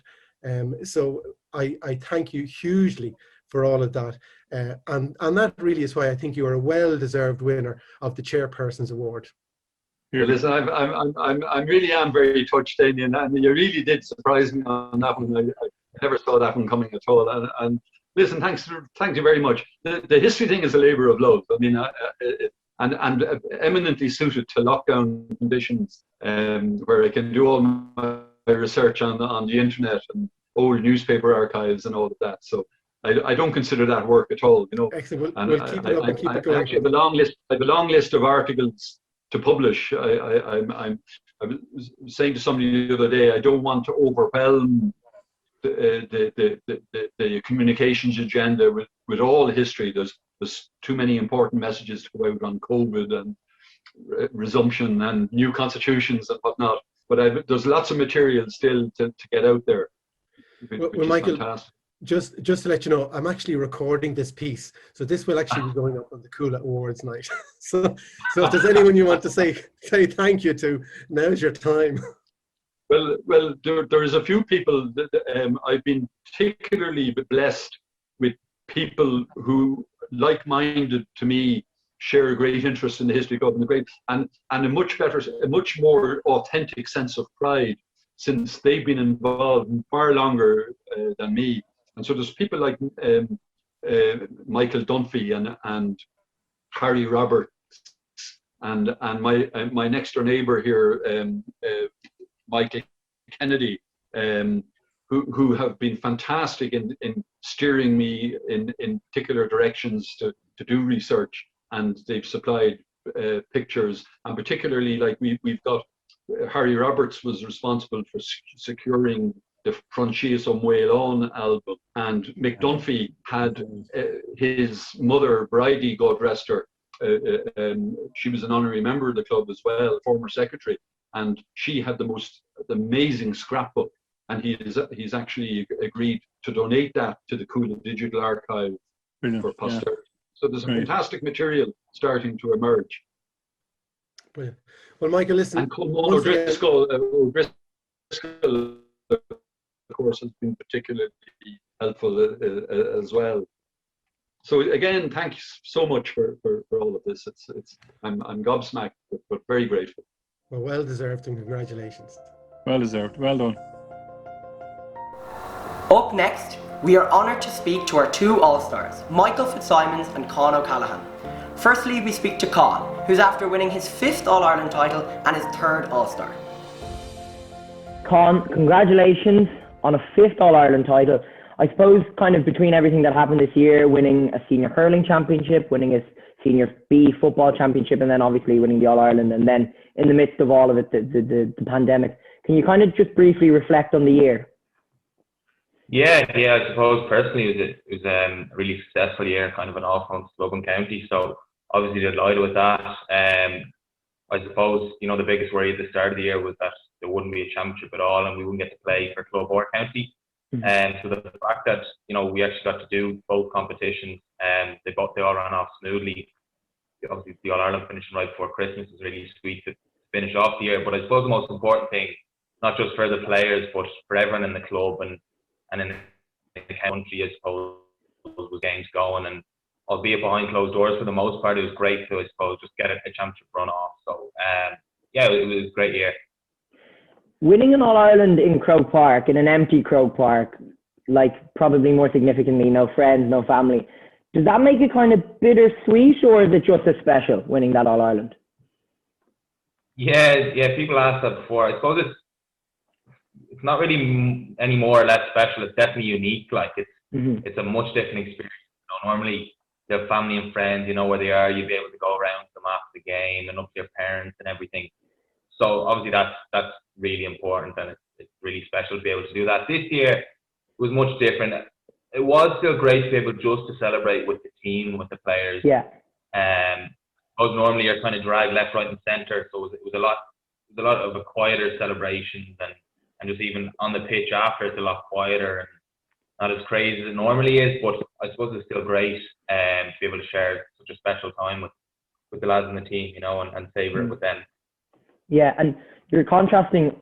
So I thank you hugely for all of that, and that really is why I think you are a well-deserved winner of the Chairperson's Award. Well, listen, I'm really am very touched, Damien, and you really did surprise me on that one. I never saw that one coming at all. And listen, thank you very much. The history thing is a labour of love. I mean, and eminently suited to lockdown conditions, where I can do all my research on the internet and old newspaper archives and all of that. So I don't consider that work at all. You know. Excellent. We'll keep it up and keep it going. I actually have a long list. I have a long list of articles to publish. I was saying to somebody the other day, I don't want to overwhelm the communications agenda with all history. There's too many important messages to go out on COVID and resumption and new constitutions and whatnot. But there's lots of material still to get out there. Well, Michael, fantastic. Just to let you know, I'm actually recording this piece, so this will actually be going up on the Cuala Awards night. so if there's anyone you want to say thank you to, now's your time. Well, there's a few people that I've been particularly blessed with, people who, like-minded to me, share a great interest in the history of the and a much more authentic sense of pride, since they've been involved far longer than me. And so there's people like Michael Dunphy and Harry Roberts and my next door neighbour here, Michael Kennedy, who have been fantastic in steering me in particular directions to do research, and they've supplied pictures, and particularly like we've got Harry Roberts was responsible for securing the Franchise on Waylon album, and Mick Dunphy had his mother, Bridie, God rest her, she was an honorary member of the club as well, former secretary, and she had the amazing scrapbook, and he's actually agreed to donate that to the Cuala Digital Archive. Brilliant. For posterity. Yeah. So there's a fantastic material starting to emerge. Brilliant. Well, Michael, listen. And Colm O'Driscoll, of course, has been particularly helpful as well. So again, thanks so much for all of this. I'm gobsmacked, but very grateful. Well deserved, and congratulations. Well deserved. Well done. Up next, we are honoured to speak to our two All-Stars, Michael Fitzsimons and Con O'Callaghan. Firstly, we speak to Con, who's after winning his 5th All-Ireland title and his 3rd All-Star. Con, congratulations on a 5th All-Ireland title. I suppose kind of between everything that happened this year, winning a senior hurling championship, winning a senior B football championship, and then obviously winning the All-Ireland, and then in the midst of all of it, the pandemic. Can you kind of just briefly reflect on the year? Yeah, I suppose personally it was a really successful year, kind of an all-front club and county, so obviously delighted with that. I suppose, the biggest worry at the start of the year was that there wouldn't be a championship at all and we wouldn't get to play for club or county. So the fact that, we actually got to do both competitions, and they all ran off smoothly. Obviously the All-Ireland finishing right before Christmas is really sweet to finish off the year, but I suppose the most important thing, not just for the players, but for everyone in the club and in the country, I suppose, was games going, and albeit behind closed doors for the most part, it was great to, I suppose, just get a championship run off. So, it was a great year. Winning an All-Ireland in Croke Park, in an empty Croke Park, like probably more significantly, no friends, no family, does that make it kind of bittersweet, or is it just as special, winning that All-Ireland? Yeah, people asked that before. I suppose it's not really any more or less special. It's definitely unique. Like it's a much different experience. Normally you have family and friends, you know where they are, you'll be able to go around to them after the game and up to your parents and everything. So obviously that's really important, and really special to be able to do that. This year was much different. It was still great to be able just to celebrate with the team, with the players. Yeah. Because normally you're kind of dragged left, right, and centre, so it was a lot of a quieter celebrations, and just even on the pitch after, it's a lot quieter and not as crazy as it normally is. But I suppose it's still great to be able to share such a special time with the lads in the team, you know, and savour it with them. Yeah, and you're contrasting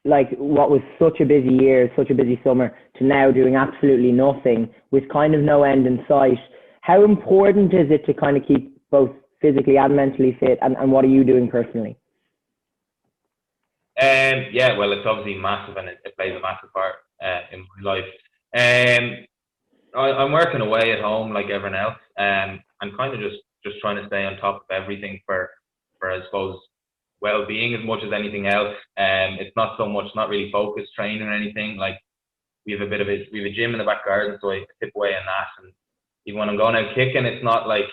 like what was such a busy year, such a busy summer, to now doing absolutely nothing with kind of no end in sight. How important is it to kind of keep both physically and mentally fit, and what are you doing personally? Yeah, well, it's obviously massive, and it plays a massive part in my life. I'm working away at home like everyone else, and kind of just trying to stay on top of everything for I suppose well-being as much as anything else. It's not so much, not really focused training or anything. Like we have a gym in the back garden, so I tip away on that. And even when I'm going out kicking, it's not like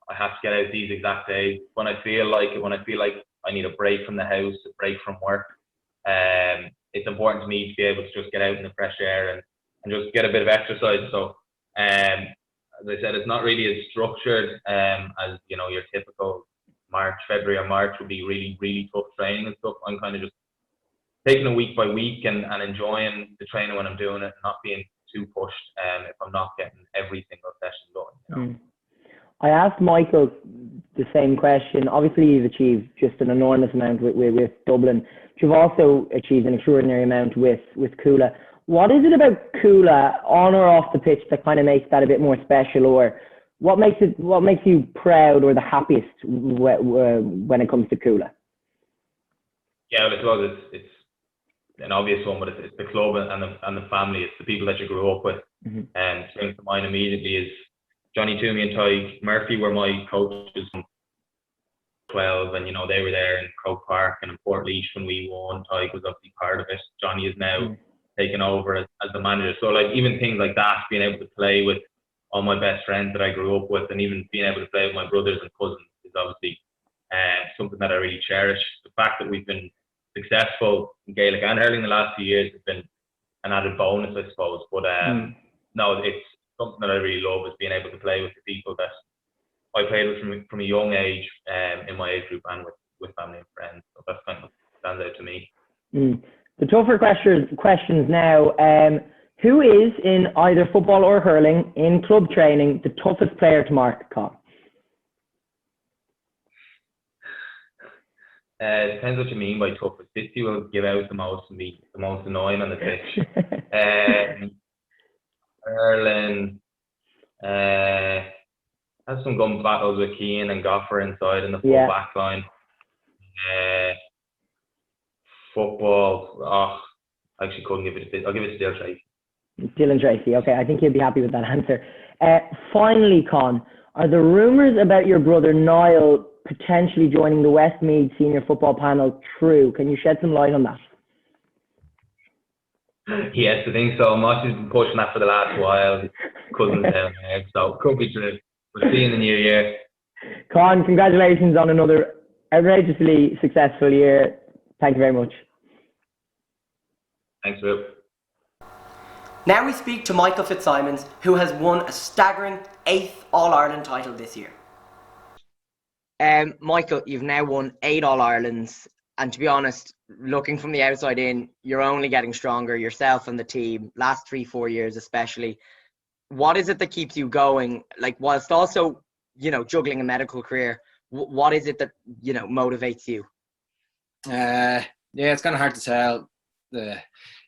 I have to get out these exact days. When I feel like I need a break from the house, a break from work, it's important to me to be able to just get out in the fresh air and just get a bit of exercise. So as I said, it's not really as structured as, you know, your typical February or March would be really, really tough training and stuff. I'm kind of just taking it week by week and enjoying the training when I'm doing it, and not being too pushed if I'm not getting every single session going. You know? I asked Michael the same question. Obviously, you've achieved just an enormous amount with Dublin. But you've also achieved an extraordinary amount with Cuala. What is it about Cuala, on or off the pitch, that kind of makes that a bit more special, or what makes you proud or the happiest when it comes to Cuala? Yeah, well, I suppose it's an obvious one, but it's the club and the family. It's the people that you grew up with. And springs to mind immediately is Johnny Toomey and Ty Murphy were my coaches from 12, and you know they were there in Croke Park and in Port when we won. Ty was obviously part of it. Johnny is now taken over as the manager. So like even things like that, being able to play with all my best friends that I grew up with, and even being able to play with my brothers and cousins, is obviously something that I really cherish. The fact that we've been successful in Gaelic and hurling the last few years has been an added bonus, I suppose. But no, it's something that I really love, is being able to play with the people that I played with from a young age in my age group, and with family and friends. So that's kind of stands out to me. The tougher questions now. Who is, in either football or hurling, in club training, the toughest player to mark, Con? It depends what you mean by tough. 50 will give out the most and be the most annoying on the pitch. Hurling, had some gun battles with Keane and Goffer inside in the full back line. Football, I actually couldn't give it I'll give it to Dale Tracy. Dylan Tracy, okay, I think you'll be happy with that answer. Finally, Con, are the rumours about your brother Niall potentially joining the Westmeath senior football panel true? Can you shed some light on that? Yes, I think so. Mosh has been pushing that for the last while. His cousin's down there, so could be true. We'll see you in the new year. Con, congratulations on another outrageously successful year. Thank you very much. Thanks, Rube. Now we speak to Michael Fitzsimons, who has won a staggering 8th All-Ireland title this year. Michael, you've now won 8 All-Irelands, and to be honest, looking from the outside in, you're only getting stronger, yourself and the team, last 3-4 years especially. What is it that keeps you going? Like, whilst also, you know, juggling a medical career, what is it that, you know, motivates you? Yeah, it's kind of hard to tell.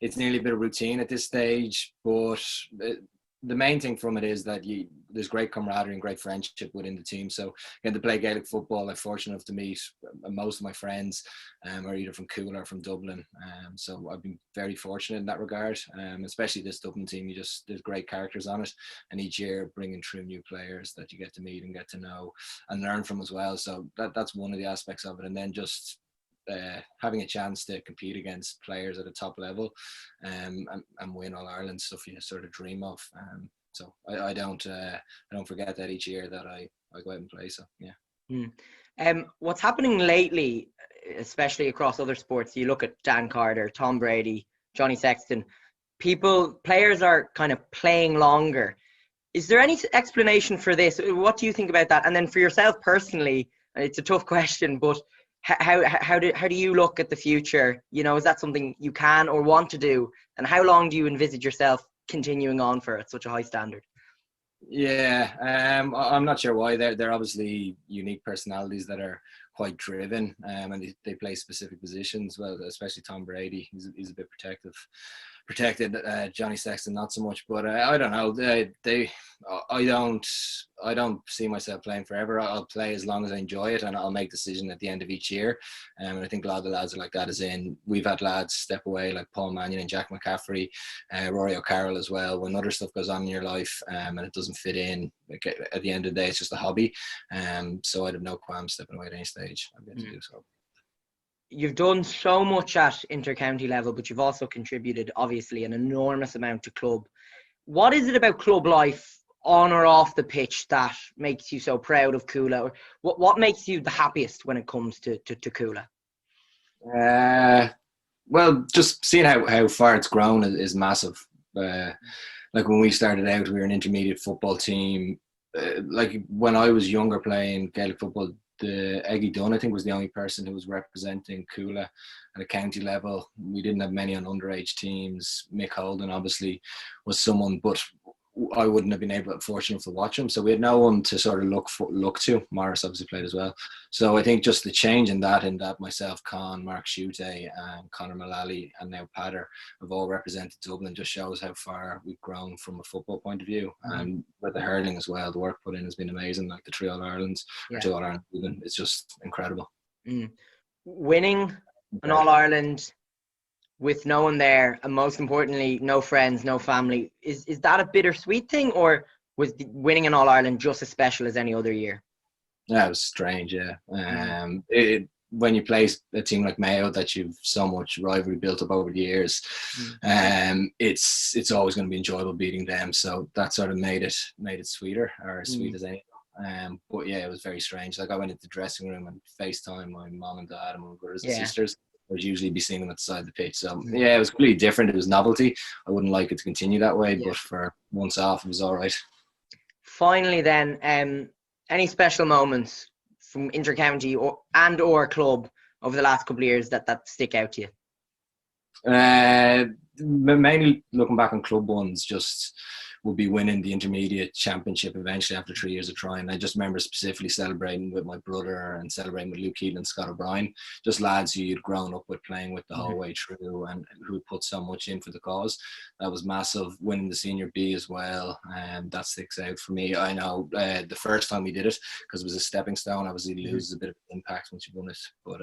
It's nearly a bit of routine at this stage, but the main thing from it is that there's great camaraderie and great friendship within the team. So getting to play Gaelic football, I'm fortunate enough to meet most of my friends are either from Cuala or from Dublin. So I've been very fortunate in that regard, especially this Dublin team. There's great characters on it, and each year bringing through new players that you get to meet and get to know and learn from as well. So that's one of the aspects of it. And then just having a chance to compete against players at a top level and win All Ireland, stuff you sort of dream of. So I don't forget that each year that I go out and play. So yeah. What's happening lately, especially across other sports, you look at Dan Carter, Tom Brady, Johnny Sexton, players are kind of playing longer. Is there any explanation for this? What do you think about that? And then for yourself personally, it's a tough question, but how do you look at the future? You know, is that something you can or want to do? And how long do you envisage yourself continuing on for at such a high standard? Yeah, I'm not sure why. They're obviously unique personalities that are quite driven, and they play specific positions. Well, especially Tom Brady, he's a bit protected. Johnny Sexton not so much, but I don't know. I don't see myself playing forever. I'll play as long as I enjoy it, and I'll make a decision at the end of each year. And I think a lot of the lads are like that. As in, we've had lads step away like Paul Mannion and Jack McCaffrey, Rory O'Carroll as well. When other stuff goes on in your life, and it doesn't fit in, like, at the end of the day, it's just a hobby. So I'd have no qualms stepping away at any stage. I'm going to do so. You've done so much at inter-county level, but you've also contributed, obviously, an enormous amount to club. What is it about club life, on or off the pitch, that makes you so proud of Cuala? Or what makes you the happiest when it comes to Cuala? Well, just seeing how far it's grown is massive. Like when we started out, we were an intermediate football team. Like when I was younger playing Gaelic football, Eggy Dunn, I think, was the only person who was representing Cuala at a county level. We didn't have many on underage teams. Mick Holden obviously was someone, but I wouldn't have been fortunate to watch him. So we had no one to sort of look to. Morris obviously played as well. So I think just the change in that myself, Con, Mark Shute, and Conor Mullally, and now Patter have all represented Dublin, just shows how far we've grown from a football point of view. And with the hurling as well, the work put in has been amazing. Like the 3 All-Irelands, or 2 All-Ireland, it's just incredible. Winning an All-Ireland with no one there, and most importantly, no friends, no family, is that a bittersweet thing, or was winning an All-Ireland just as special as any other year? Yeah, it was strange, yeah. When you play a team like Mayo that you've so much rivalry built up over the years, it's always going to be enjoyable beating them. So that sort of made it sweeter, or as sweet as any. But yeah, it was very strange. Like I went into the dressing room and FaceTime my mom and dad and my brothers and sisters. I'd usually be seeing them at the side of the pitch. So yeah, it was completely different. It was novelty. I wouldn't like it to continue that way, but for once off, it was all right. Finally then, any special moments from inter-county or club over the last couple of years that stick out to you? Mainly looking back on club ones, just would be winning the intermediate championship eventually after 3 years of trying. I just remember specifically celebrating with my brother and celebrating with Luke Keelan and Scott O'Brien, just lads who you'd grown up with, playing with the whole way through, and who put so much in for the cause. That was massive. Winning the Senior B as well, and that sticks out for me. I know the first time we did it, because it was a stepping stone, obviously you lose a bit of impact once you've won it, but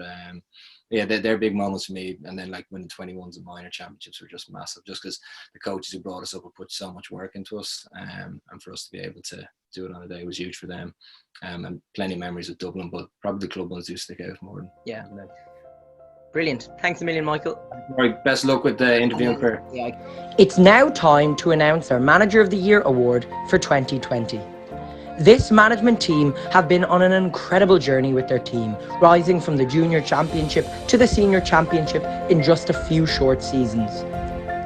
yeah, they're big moments for me. And then like winning 21s and minor championships were just massive, just because the coaches who brought us up have put so much work into us, and for us to be able to do it on a day was huge for them. And plenty of memories with Dublin, but probably the club ones do stick out more. Yeah. Brilliant. Thanks a million, Michael. All right, best of luck with the interviewing career. It's now time to announce our Manager of the Year award for 2020. This management team have been on an incredible journey with their team, rising from the junior championship to the senior championship in just a few short seasons.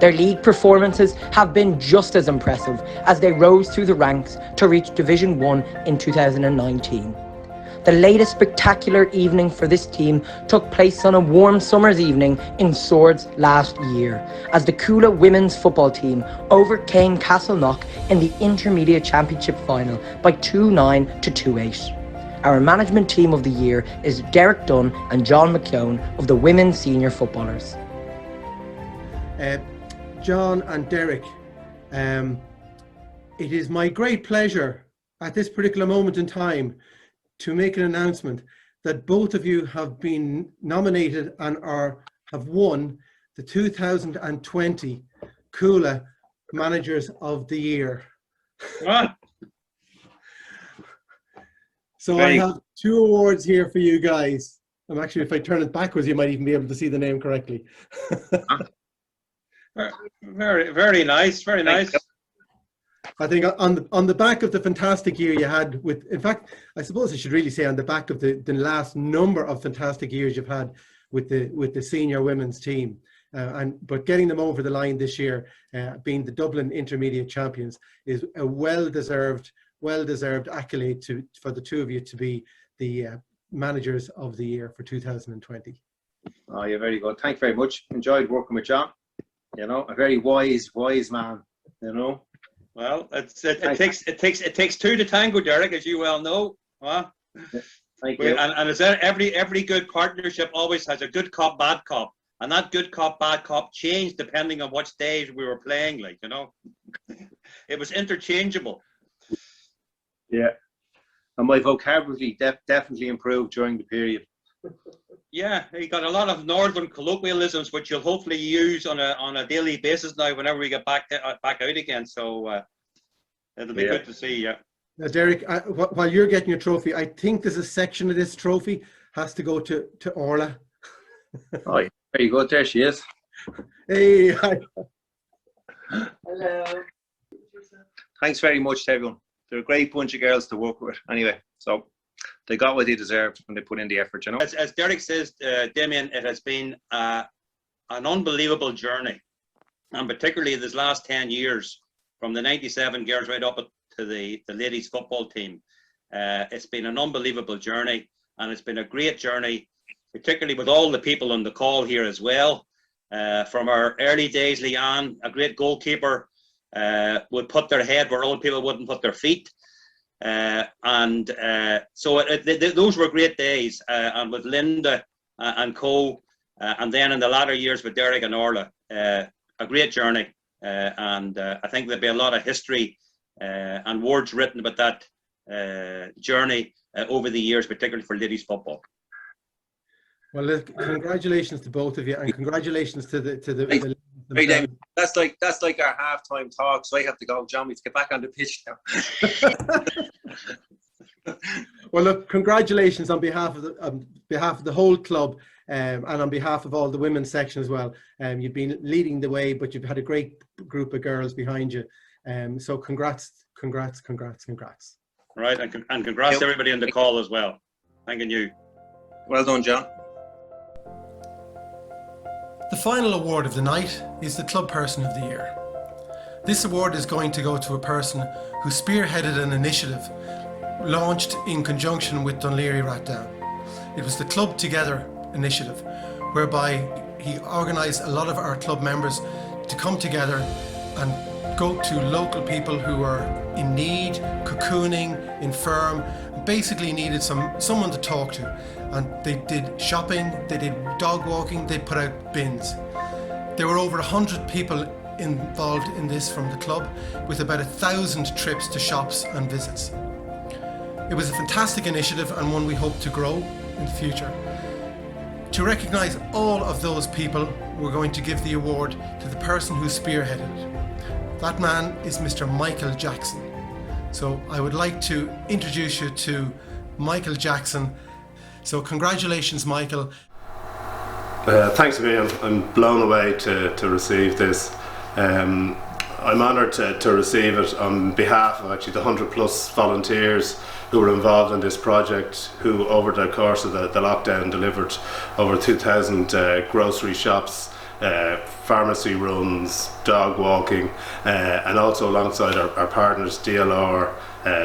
Their league performances have been just as impressive as they rose through the ranks to reach Division 1 in 2019. The latest spectacular evening for this team took place on a warm summer's evening in Swords last year, as the Cuala women's football team overcame Castleknock in the Intermediate Championship final by 2-9 to 2-8. Our management team of the year is Derek Dunn and John McKeown of the Women's Senior Footballers. John and Derek, it is my great pleasure at this particular moment in time to make an announcement that both of you have been nominated and have won the 2020 Cuala Managers of the Year. What? So I have 2 awards here for you guys. Actually, if I turn it backwards, you might even be able to see the name correctly. Very, very nice. Very nice. I think on the back of the fantastic year you had with, in fact, I suppose I should really say on the back of the last number of fantastic years you've had with the senior women's team. But getting them over the line this year, being the Dublin Intermediate Champions, is a well-deserved accolade for the two of you to be the managers of the year for 2020. Oh, you're very good. Thank you very much. Enjoyed working with John. You know, a very wise man. You know. Well, it takes two to tango, Derek, as you well know. Huh? Thank you. And is there every good partnership always has a good cop, bad cop, and that good cop, bad cop changed depending on what stage we were playing. Like, you know, it was interchangeable. Yeah, and my vocabulary definitely improved during the period. Yeah, you got a lot of northern colloquialisms, which you'll hopefully use on a daily basis now whenever we get back out again. So it'll be good to see you. Now, Derek, while you're getting your trophy, I think there's a section of this trophy has to go to Orla. Oh, very good. There she is. Hey, hi. Hello. Thanks very much to everyone. They're a great bunch of girls to work with. Anyway, so they got what they deserved when they put in the effort, you know. As Derek says, Damien, it has been an unbelievable journey, and particularly this last 10 years, from the 97 girls right up to the ladies football team. It's been an unbelievable journey, and it's been a great journey, particularly with all the people on the call here as well. From our early days, Leanne, a great goalkeeper, would put their head where old people wouldn't put their feet. So those were great days, and with Linda and co, and then in the latter years with Derek and Orla, a great journey, and I think there'll be a lot of history and words written about that journey over the years, particularly for ladies football. Well, look, congratulations to both of you, and congratulations to the Hey, David, that's like our halftime talk, so I have to go. John, we have to get back on the pitch now. Well, look, congratulations on behalf of the whole club, and on behalf of all the women's section as well. You've been leading the way, but you've had a great group of girls behind you. So congrats. Right, and congrats to everybody on the call as well. Thanking you. Well done, John. The final award of the night is the Club Person of the Year. This award is going to go to a person who spearheaded an initiative launched in conjunction with Dún Laoghaire Rathdown. It was the Club Together initiative, whereby he organised a lot of our club members to come together and go to local people who were in need, cocooning, infirm, basically needed someone to talk to. And they did shopping, they did dog walking, they put out bins. There were over 100 people involved in this from the club, with about 1,000 trips to shops and visits. It was a fantastic initiative, and one we hope to grow in the future. To recognise all of those people, we're going to give the award to the person who spearheaded it. That man is Mr. Michael Jackson. So I would like to introduce you to Michael Jackson. So congratulations, Michael. Thanks a million. I'm blown away to receive this. I'm honoured to receive it on behalf of actually the 100+ volunteers who were involved in this project, who over the course of the lockdown delivered over 2,000 grocery shops, pharmacy runs, dog walking, and also alongside our partners DLR,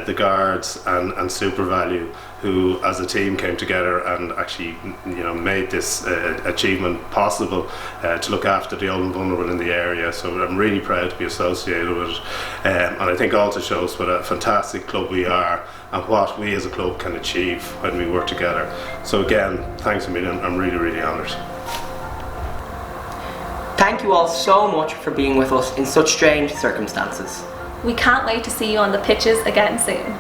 the Guards and Super Value, who as a team came together and actually made this achievement possible to look after the old and vulnerable in the area. So I'm really proud to be associated with it, and I think also shows what a fantastic club we are and what we as a club can achieve when we work together. So again, thanks a million. I'm really, really honoured. Thank you all so much for being with us in such strange circumstances. We can't wait to see you on the pitches again soon.